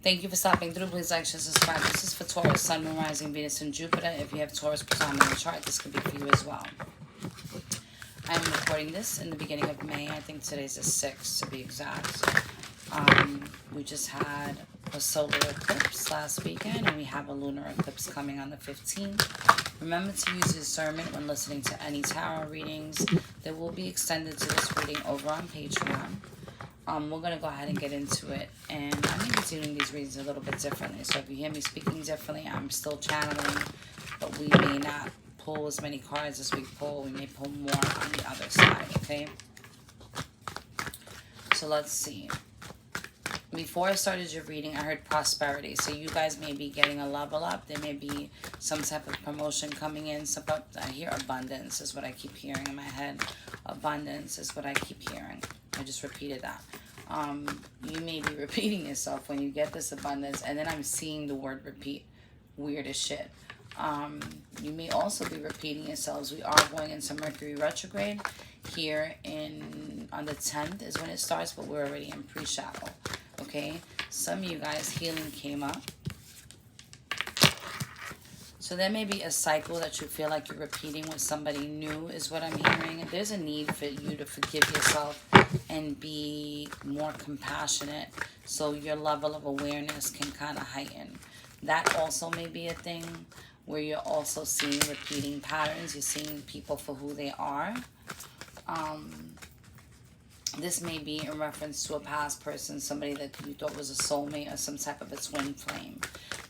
Thank you for stopping through. Please like, share, subscribe. This is for Taurus, Sun, Moon, Rising, Venus, and Jupiter. If you have Taurus predominant chart, this could be for you as well. I'm recording this in the beginning of May. I think today's the 6th to be exact. We just had a solar eclipse last weekend, and we have a lunar eclipse coming on the 15th. Remember to use discernment when listening to any tarot readings. They will be extended to this reading over on Patreon. We're going to go ahead and get into it. And I'm going to be doing these readings a little bit differently. So if you hear me speaking differently, I'm still channeling, but we may not pull as many cards as we pull. We may pull more on the other side, okay? So let's see. Before I started your reading, I heard prosperity. So you guys may be getting a level up. There may be some type of promotion coming in. I hear abundance is what I keep hearing in my head. Abundance is what I keep hearing. I just repeated that. You may be repeating yourself when you get this abundance. And then I'm seeing the word repeat. Weird as shit. You may also be repeating yourselves. We are going into Mercury retrograde here on the 10th is when it starts, but we're already in pre-shadow. Okay, some of you guys, healing came up. So there may be a cycle that you feel like you're repeating with somebody new is what I'm hearing. There's a need for you to forgive yourself and be more compassionate so your level of awareness can kind of heighten. That also may be a thing where you're also seeing repeating patterns. You're seeing people for who they are. This may be in reference to a past person, somebody that you thought was a soulmate or some type of a twin flame.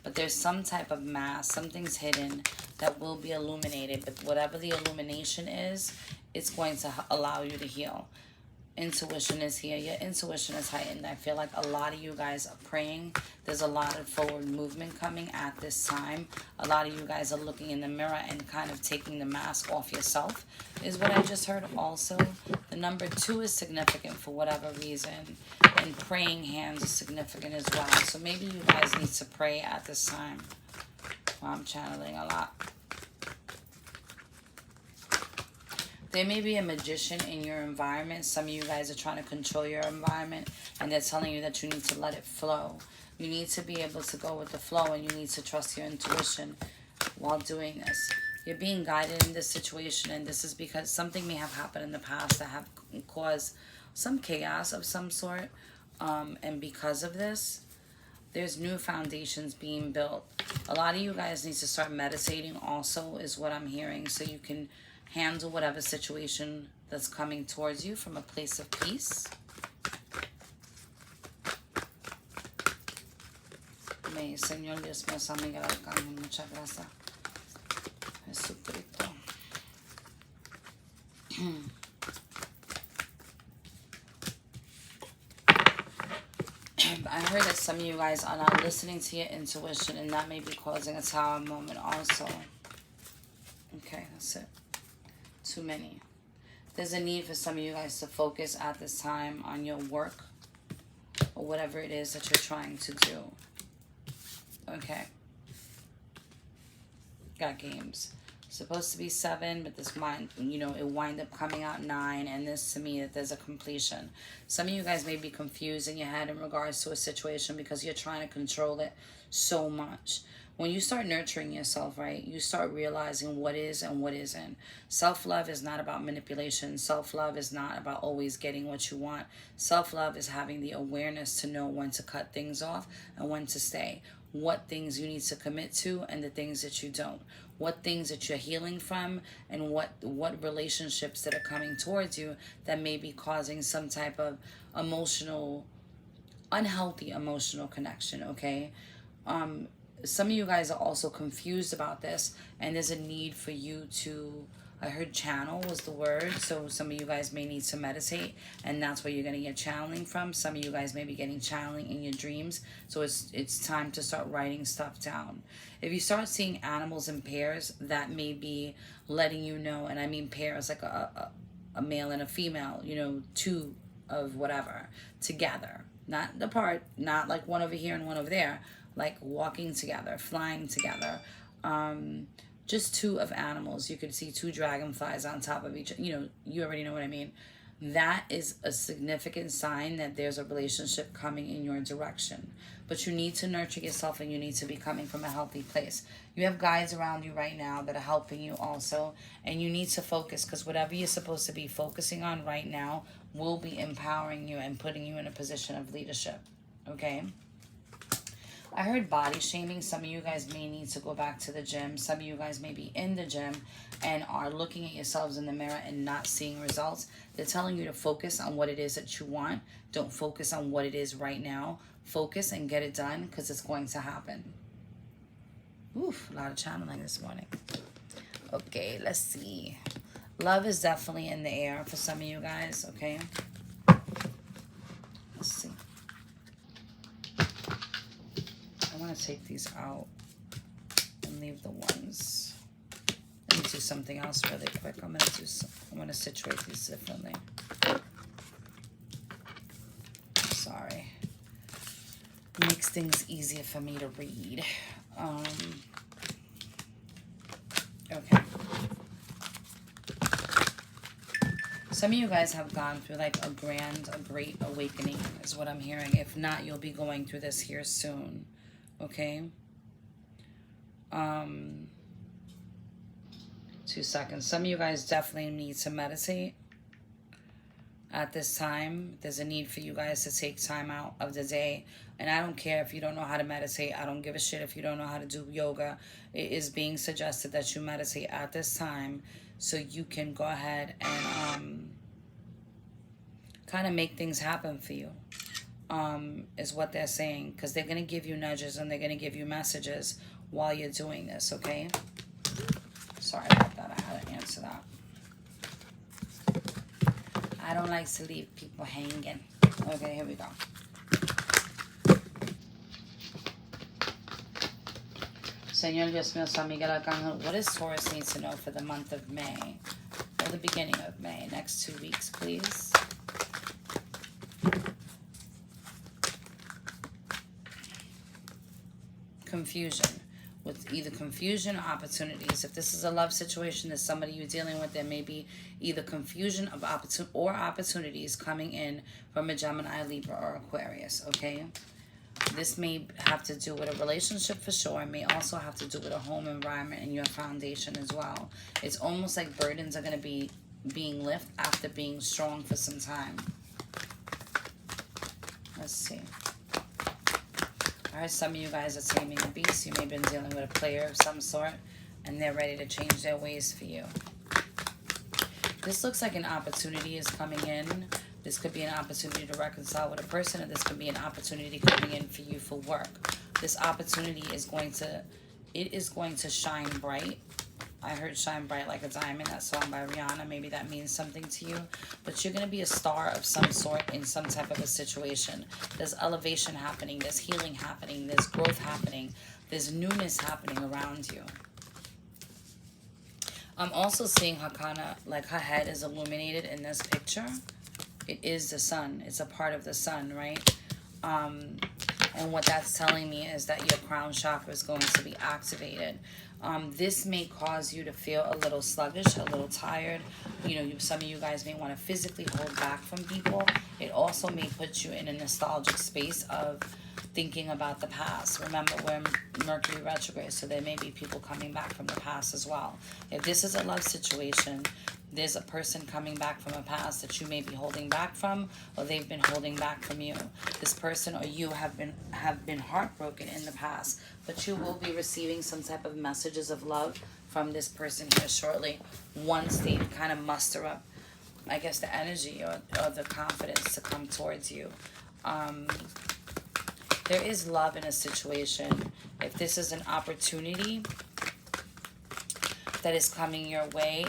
But there's some type of mask, something's hidden that will be illuminated. But whatever the illumination is, it's going to allow you to heal. Intuition is here. Your intuition is heightened. I feel like a lot of you guys are praying. There's a lot of forward movement coming at this time. A lot of you guys are looking in the mirror and kind of taking the mask off yourself is what I just heard also. The number 2 is significant for whatever reason. And praying hands is significant as well. So maybe you guys need to pray at this time. Well, I'm channeling a lot. There may be a magician in your environment. Some of you guys are trying to control your environment, and they're telling you that you need to let it flow. You need to be able to go with the flow, and you need to trust your intuition while doing this. You're being guided in this situation, and this is because something may have happened in the past that have caused some chaos of some sort. And because of this, there's new foundations being built. A lot of you guys need to start meditating also is what I'm hearing, so you can handle whatever situation that's coming towards you from a place of peace. Señor Dios mío, San Miguel Arcángel, muchas gracias. Jesucristo. I heard that some of you guys are not listening to your intuition, and that may be causing a tower moment also. Okay, that's it. Too many. There's a need for some of you guys to focus at this time on your work or whatever it is that you're trying to do. Okay. Got games. Supposed to be 7, but this mind, it wind up coming out 9, and this to me that there's a completion. Some of you guys may be confused in your head in regards to a situation because you're trying to control it so much. When you start nurturing yourself, right, you start realizing what is and what isn't. Self-love is not about manipulation. Self-love is not about always getting what you want. Self-love is having the awareness to know when to cut things off and when to stay. What things you need to commit to and the things that you don't. What things that you're healing from and what relationships that are coming towards you that may be causing some type of unhealthy emotional connection, okay? Some of you guys are also confused about this, and there's a need for you to, I heard channel was the word, so some of you guys may need to meditate, and that's where you're going to get channeling from. Some of you guys may be getting channeling in your dreams, so it's time to start writing stuff down. If you start seeing animals in pairs, that may be letting you know, and I mean pairs like a male and a female, 2 of whatever, together. Not apart, not like one over here and one over there, like walking together, flying together. Just 2 of animals. You could see 2 dragonflies on top of each, you already know what I mean. that is a significant sign that there's a relationship coming in your direction. But you need to nurture yourself, and you need to be coming from a healthy place. You have guides around you right now that are helping you also, and you need to focus, because whatever you're supposed to be focusing on right now will be empowering you and putting you in a position of leadership. Okay? I heard body shaming. Some of you guys may need to go back to the gym. Some of you guys may be in the gym and are looking at yourselves in the mirror and not seeing results. They're telling you to focus on what it is that you want. Don't focus on what it is right now. Focus and get it done, because it's going to happen. Oof, a lot of channeling this morning. Okay, let's see. Love is definitely in the air for some of you guys, okay? Let's see. I want to take these out and leave the ones. Let me do something else really quick. I'm going to situate these differently. Sorry. Makes things easier for me to read. Okay. Some of you guys have gone through like a great awakening is what I'm hearing. If not, you'll be going through this here soon. Okay. 2 seconds. Some of you guys definitely need to meditate at this time. There's a need for you guys to take time out of the day. And I don't care if you don't know how to meditate. I don't give a shit if you don't know how to do yoga. It is being suggested that you meditate at this time so you can go ahead and kind of make things happen for you. Is what they're saying, because they're going to give you nudges and they're going to give you messages while you're doing this, okay? Sorry about that. I had to answer that. I don't like to leave people hanging. Okay, here we go. Señor Dios mío, San Miguel Arcángel, what does Taurus need to know for the month of May? Or the beginning of May? Next 2 weeks, please. Confusion. With either confusion or opportunities. If this is a love situation, there's somebody you're dealing with, there may be either confusion of opportunities coming in from a Gemini, Libra, or Aquarius, okay? This may have to do with a relationship for sure. It may also have to do with a home environment and your foundation as well. It's almost like burdens are going to be being lifted after being strong for some time. Let's see. I heard some of you guys are taming a beast. You may have been dealing with a player of some sort, and they're ready to change their ways for you. This looks like an opportunity is coming in. This could be an opportunity to reconcile with a person, or this could be an opportunity coming in for you for work. This opportunity is going to shine bright. I heard shine bright like a diamond, that song by Rihanna. Maybe that means something to you. But you're going to be a star of some sort in some type of a situation. There's elevation happening. There's healing happening. There's growth happening. There's newness happening around you. I'm also seeing her kind of, like her head is illuminated in this picture. It is the sun. It's a part of the sun, right? And what that's telling me is that your crown chakra is going to be activated. This may cause you to feel a little sluggish, a little tired. You know, some of you guys may want to physically hold back from people. It also may put you in a nostalgic space of thinking about the past. Remember, we're Mercury retrograde, so there may be people coming back from the past as well. If this is a love situation, there's a person coming back from a past that you may be holding back from, or they've been holding back from you. This person or you have been heartbroken in the past, but you will be receiving some type of messages of love from this person here shortly, once they kind of muster up, I guess, the energy or the confidence to come towards you. There is love in a situation. If this is an opportunity that is coming your way,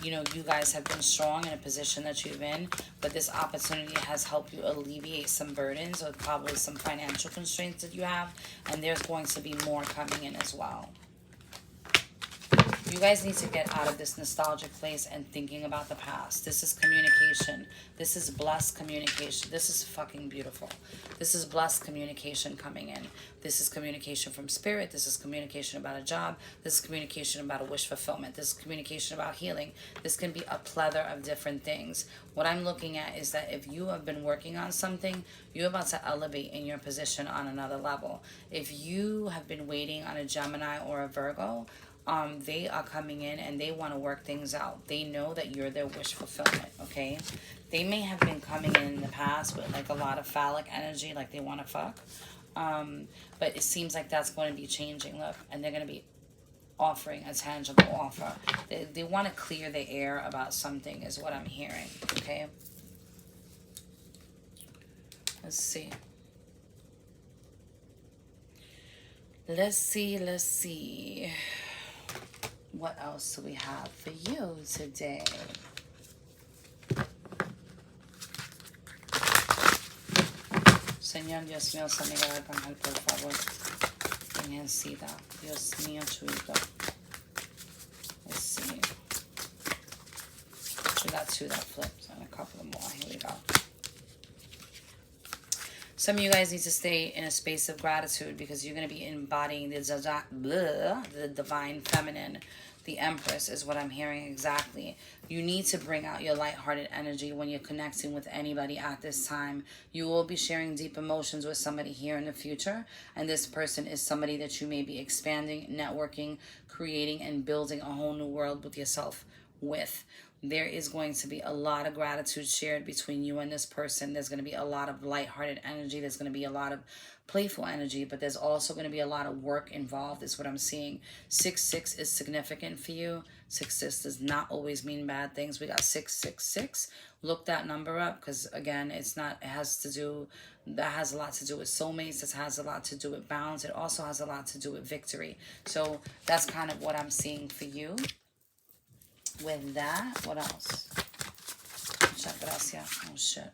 you know, you guys have been strong in a position that you've in, but this opportunity has helped you alleviate some burdens or probably some financial constraints that you have, and there's going to be more coming in as well. You guys need to get out of this nostalgic place and thinking about the past. This is communication. This is blessed communication. This is fucking beautiful. This is blessed communication coming in. This is communication from spirit. This is communication about a job. This is communication about a wish fulfillment. This is communication about healing. This can be a plethora of different things. What I'm looking at is that if you have been working on something, you're about to elevate in your position on another level. If you have been waiting on a Gemini or a Virgo, they are coming in and they want to work things out. They know that you're their wish fulfillment, okay? They may have been coming in the past with like a lot of phallic energy, like they want to fuck. But it seems like that's going to be changing, look. And they're going to be offering a tangible offer. They want to clear the air about something is what I'm hearing, okay? Let's see. Let's see. What else do we have for you today? Señor Dios mío, San Miguel Arcángel, por favor, Virgencita. Dios mío, chuito. Let's see. We got two that flipped and a couple more. Here we go. Some of you guys need to stay in a space of gratitude because you're going to be embodying the divine feminine. The Empress is what I'm hearing exactly. You need to bring out your lighthearted energy when you're connecting with anybody at this time. You will be sharing deep emotions with somebody here in the future. And this person is somebody that you may be expanding, networking, creating, and building a whole new world with yourself with. There is going to be a lot of gratitude shared between you and this person. There's going to be a lot of lighthearted energy. There's going to be a lot of playful energy, but there's also going to be a lot of work involved is what I'm seeing. 6-6 is significant for you. 6-6 does not always mean bad things. We got 666. Look that number up because again, that has a lot to do with soulmates. This has a lot to do with bounds. It also has a lot to do with victory. So that's kind of what I'm seeing for you. With that, what else? Muchas gracias. Oh, shit.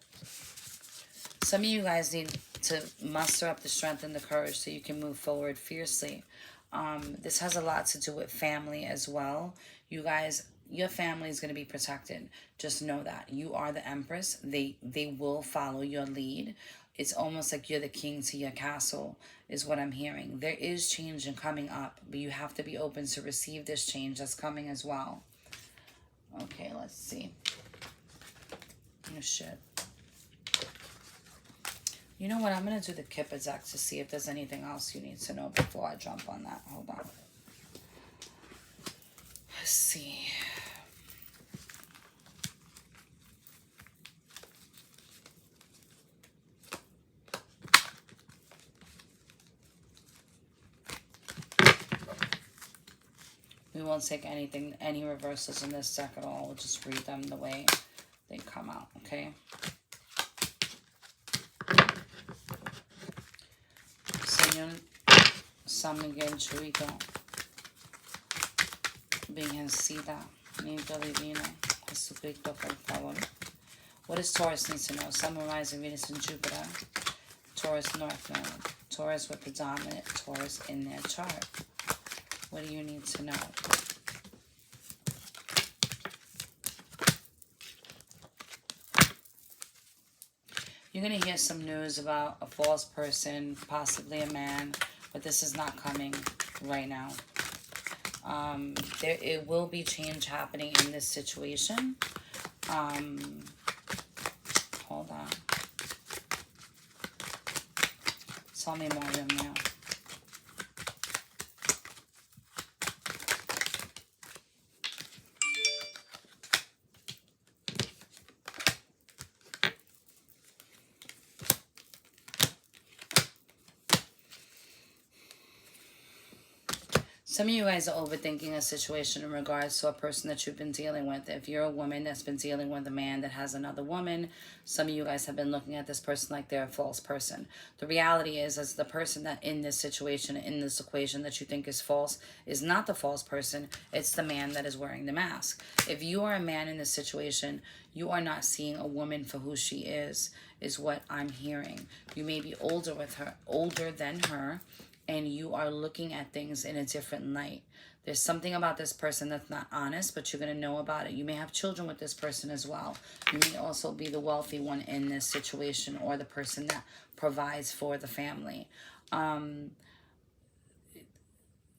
Some of you guys need to muster up the strength and the courage so you can move forward fiercely. This has a lot to do with family as well. You guys, your family is going to be protected. Just know that. You are the Empress. They will follow your lead. It's almost like you're the king to your castle is what I'm hearing. There is change coming up, but you have to be open to receive this change that's coming as well. Okay, let's see. Oh, shit. You know what? I'm going to do the Kipper deck to see if there's anything else you need to know before I jump on that. Hold on. Let's see. We won't take any reversals in this deck at all. We'll just read them the way they come out, okay? Señor San Miguel Chuito, Virgencita, Niño Divino, Jesucristo, por favor. What does Taurus need to know? Sun, Rising, Venus, and Jupiter. Taurus North Node. Taurus with predominant Taurus in their chart. What do you need to know? You're going to hear some news about a false person, possibly a man, but this is not coming right now. It will be change happening in this situation. Hold on. Tell me more, now. Some of you guys are overthinking a situation in regards to a person that you've been dealing with. If you're a woman that's been dealing with a man that has another woman, some of you guys have been looking at this person like they're a false person. The reality is the person that in this situation, in this equation that you think is false, is not the false person. It's the man that is wearing the mask. If you are a man in this situation, you are not seeing a woman for who she is what I'm hearing. You may be older than her, and you are looking at things in a different light. There's something about this person that's not honest, but you're going to know about it. You may have children with this person as well. You may also be the wealthy one in this situation, or the person that provides for the family.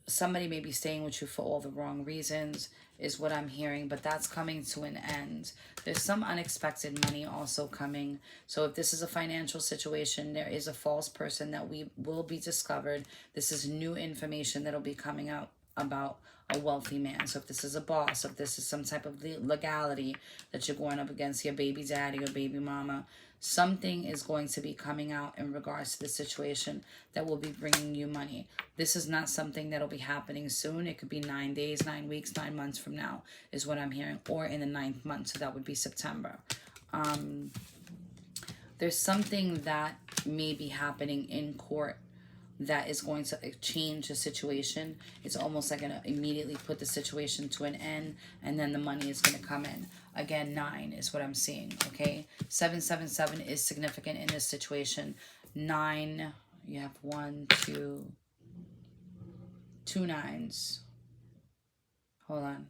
Somebody may be staying with you for all the wrong reasons, is what I'm hearing, but that's coming to an end. There's some unexpected money also coming. So if this is a financial situation, there is a false person that will be discovered. This is new information that'll be coming out about a wealthy man. So if this is a boss, if this is some type of legality that you're going up against your baby daddy or baby mama, something is going to be coming out in regards to the situation that will be bringing you money. This is not something that'll be happening soon. It could be 9 days, 9 weeks, 9 months from now is what I'm hearing, or in the 9th month. So that would be September. There's something that may be happening in court that is going to change the situation. It's almost like going to immediately put the situation to an end, and then the money is going to come in. Again, 9 is what I'm seeing, okay? 777 is significant in this situation. 9, you have 2 9s. Hold on.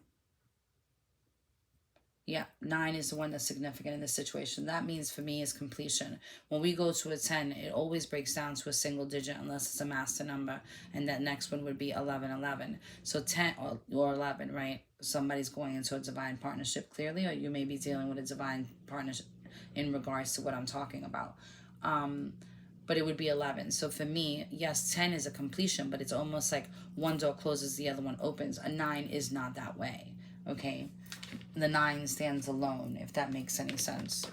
Yeah, 9 is the one that's significant in this situation. That means for me is completion. When we go to a 10, it always breaks down to a single digit unless it's a master number. And that next one would be 1111. So 10 or 11, right? Somebody's going into a divine partnership clearly, or you may be dealing with a divine partnership in regards to what I'm talking about. But it would be 11. So for me, yes, 10 is a completion, but it's almost like one door closes, the other one opens. A 9 is not that way, okay? The 9 stands alone, if that makes any sense.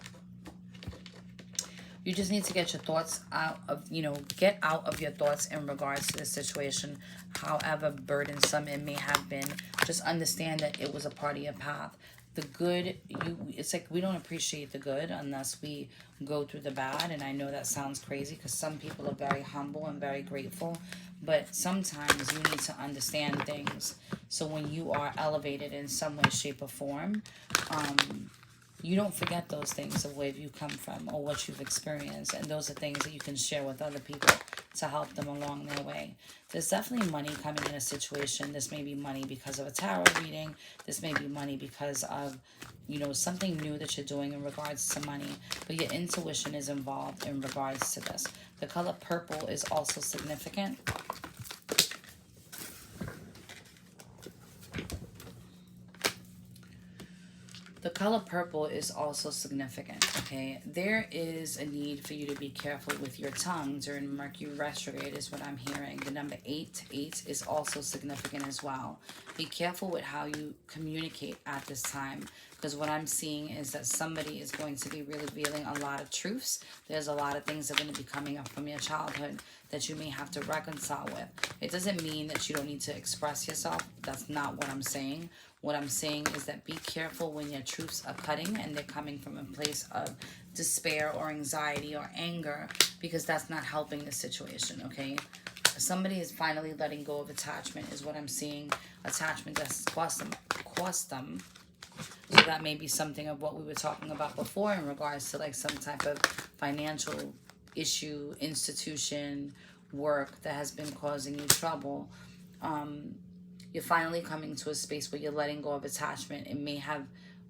You just need to get your thoughts out of, get out of your thoughts in regards to this situation, however burdensome it may have been. Just understand that it was a part of your path. The good, it's like we don't appreciate the good unless we go through the bad. And I know that sounds crazy because some people are very humble and very grateful, but sometimes you need to understand things. So when you are elevated in some way, shape, or form, you don't forget those things of where you come from or what you've experienced. And those are things that you can share with other people to help them along their way. There's definitely money coming in a situation. This may be money because of a tarot reading. This may be money because of, something new that you're doing in regards to money. But your intuition is involved in regards to this. The color purple is also significant. The color purple is also significant, okay? There is a need for you to be careful with your tongue during Mercury retrograde is what I'm hearing. The number 8 is also significant as well. Be careful with how you communicate at this time, because what I'm seeing is that somebody is going to be revealing a lot of truths. There's a lot of things that are going to be coming up from your childhood that you may have to reconcile with. It doesn't mean that you don't need to express yourself. That's not what I'm saying. What I'm saying is that be careful when your truths are cutting and they're coming from a place of despair or anxiety or anger, because that's not helping the situation, okay? Somebody is finally letting go of attachment is what I'm seeing. Attachment that's cost them. So that may be something of what we were talking about before in regards to like some type of financial issue, institution, work that has been causing you trouble. You're finally coming to a space where you're letting go of attachment. It may have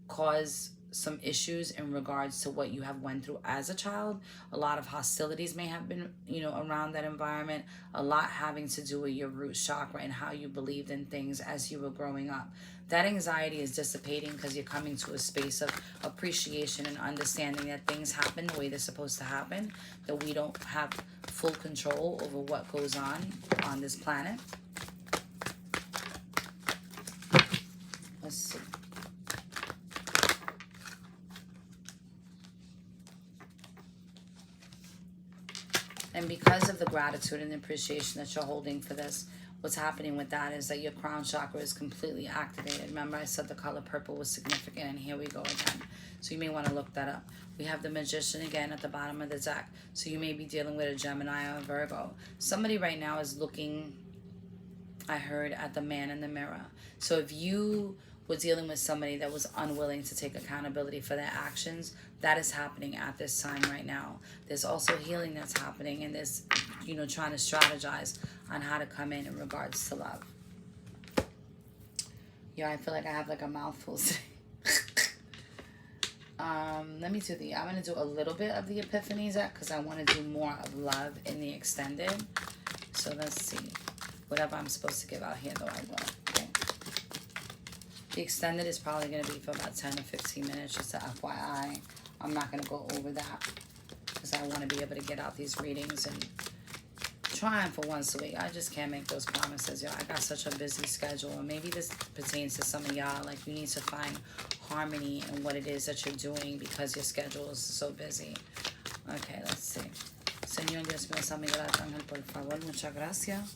caused some issues in regards to what you have went through as a child. A lot of hostilities may have been, around that environment. A lot having to do with your root chakra and how you believed in things as you were growing up. That anxiety is dissipating because you're coming to a space of appreciation and understanding that things happen the way they're supposed to happen, that we don't have full control over what goes on this planet. Let's see. And because of the gratitude and appreciation that you're holding for this, what's happening with that is that your crown chakra is completely activated. Remember I said the color purple was significant, and here we go again. So you may want to look that up. We have the Magician again at the bottom of the deck. So you may be dealing with a Gemini or a Virgo. Somebody right now is looking, I heard, at the man in the mirror. So if you we're dealing with somebody that was unwilling to take accountability for their actions. That is happening at this time right now. There's also healing that's happening, and there's, you know, trying to strategize on how to come in regards to love. Yeah, I feel like I have like a mouthful. Let me do I'm going to do a little bit of the Epiphany deck because I want to do more of love in the extended. So let's see. Whatever I'm supposed to give out here, though, I will. Okay. The extended is probably going to be for about 10 or 15 minutes, just a FYI. I'm not going to go over that because I want to be able to get out these readings and trying for once a week. I just can't make those promises, y'all. I got such a busy schedule, and maybe this pertains to some of y'all. Like, you need to find harmony in what it is that you're doing because your schedule is so busy. Okay, let's see. Señor Dios mío, San Miguel Arcángel, por favor, muchas gracias.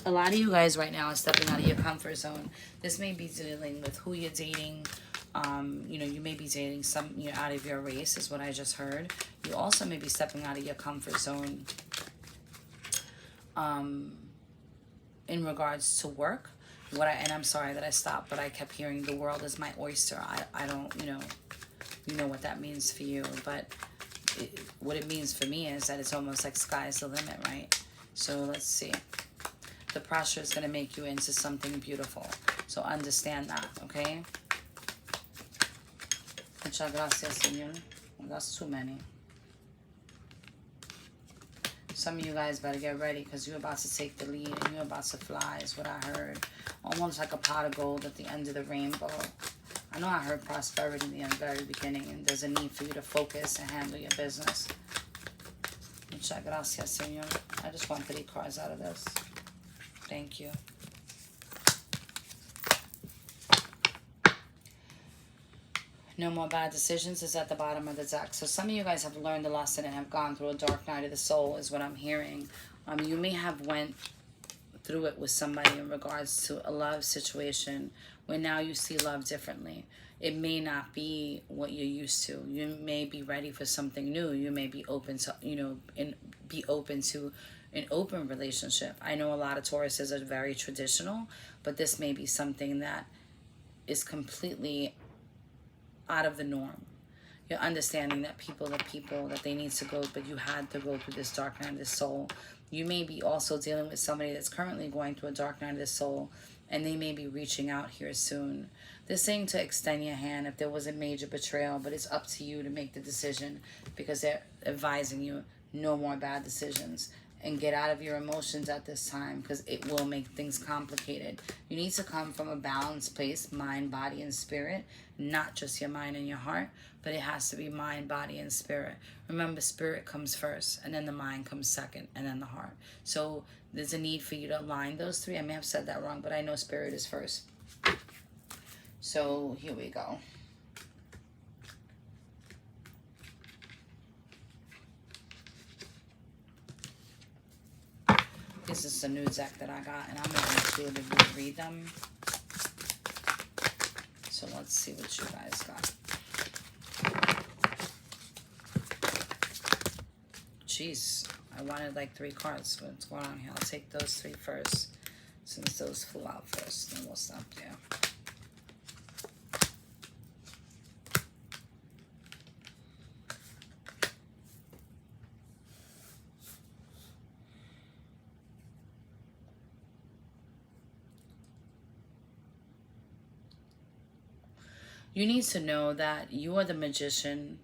A lot of you guys right now are stepping out of your comfort zone. This may be dealing with who you're dating. You know, you may be dating some, you're out of your race, is what I just heard. You also may be stepping out of your comfort zone in regards to work. And I'm sorry that I stopped, but I kept hearing the world is my oyster. I don't, you know what that means for you, but what it means for me is that it's almost like sky's the limit, right? So let's see. The pressure is going to make you into something beautiful. So understand that, okay? Muchas gracias, Señor. Well, that's too many. Some of you guys better get ready because you're about to take the lead and you're about to fly, is what I heard. Almost like a pot of gold at the end of the rainbow. I know I heard prosperity in the very beginning, and there's a need for you to focus and handle your business. Muchas gracias, Señor. I just want 3 cards out of this. Thank you. No more bad decisions is at the bottom of the deck. So some of you guys have learned the lesson and have gone through a dark night of the soul, is what I'm hearing. You may have went through it with somebody in regards to a love situation where now you see love differently. It may not be what you're used to. You may be ready for something new. You may be open to, be open to an open relationship. I know a lot of Tauruses are very traditional, but this may be something that is completely out of the norm. You're understanding that people are people, that they need to go, but you had to go through this dark night of the soul. You may be also dealing with somebody that's currently going through a dark night of the soul, and they may be reaching out here soon. They're saying to extend your hand if there was a major betrayal, but it's up to you to make the decision because they're advising you no more bad decisions. And get out of your emotions at this time because it will make things complicated. You need to come from a balanced place, mind, body, and spirit. Not just your mind and your heart, but it has to be mind, body, and spirit. Remember, spirit comes first, and then the mind comes second, and then the heart. So there's a need for you to align those 3. I may have said that wrong, but I know spirit is first. So here we go. This is a new deck that I got, and I'm going to intuitively read them. So let's see what you guys got. Jeez, I wanted like 3 cards. What's going on here? I'll take those 3 first, since those flew out first. Then we'll stop there. You need to know that you are the magician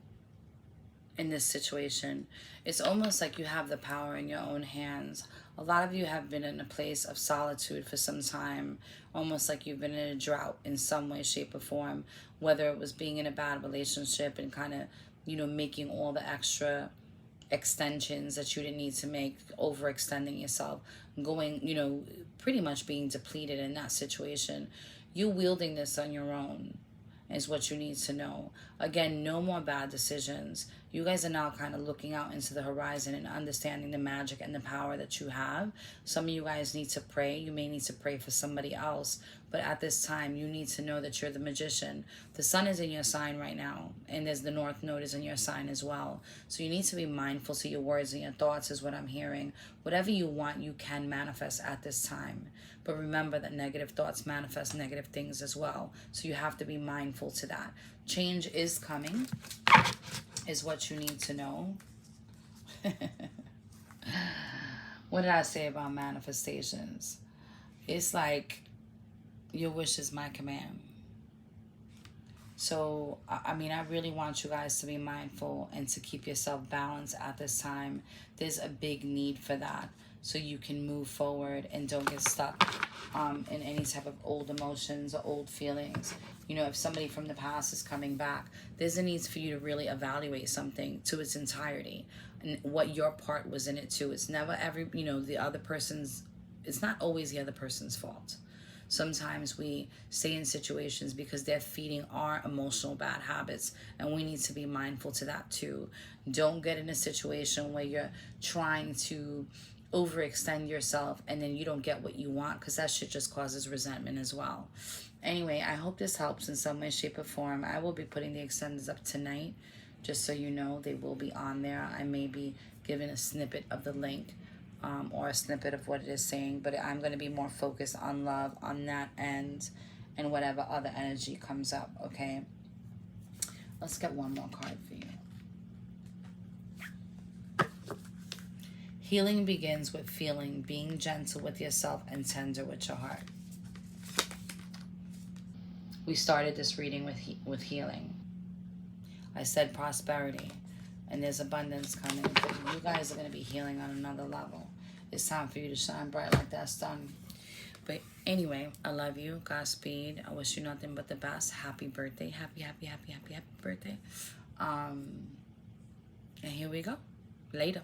in this situation. It's almost like you have the power in your own hands. A lot of you have been in a place of solitude for some time, almost like you've been in a drought in some way, shape, or form, whether it was being in a bad relationship and kind of, making all the extra extensions that you didn't need to make, overextending yourself, going, pretty much being depleted in that situation. You wielding this on your own is what you need to know. Again, no more bad decisions. You guys are now kind of looking out into the horizon and understanding the magic and the power that you have. Some of you guys need to pray. You may need to pray for somebody else. But at this time, you need to know that you're the magician. The sun is in your sign right now. And there's the North Node is in your sign as well. So you need to be mindful to your words and your thoughts is what I'm hearing. Whatever you want, you can manifest at this time. But remember that negative thoughts manifest negative things as well. So you have to be mindful to that. Change is coming, is what you need to know. What did I say about manifestations? It's like, your wish is my command. So, I mean, I really want you guys to be mindful and to keep yourself balanced at this time. There's a big need for that. So you can move forward and don't get stuck in any type of old emotions or old feelings. You know, if somebody from the past is coming back, there's a need for you to really evaluate something to its entirety and what your part was in it too. It's never the other person's, it's not always the other person's fault. Sometimes we stay in situations because they're feeding our emotional bad habits, and we need to be mindful to that too. Don't get in a situation where you're trying to overextend yourself and then you don't get what you want, because that shit just causes resentment as well. Anyway, I hope this helps in some way, shape, or form. I will be putting the extenders up tonight, just so you know. They will be on there. I may be giving a snippet of the link or a snippet of what it is saying, but I'm going to be more focused on love on that end and whatever other energy comes up, okay? Let's get one more card for you. Healing begins with feeling, being gentle with yourself and tender with your heart. We started this reading with healing. I said prosperity, and there's abundance coming, but you guys are going to be healing on another level. It's time for you to shine bright like that sun. But anyway, I love you. Godspeed. I wish you nothing but the best. Happy birthday. Happy birthday. And here we go. Later.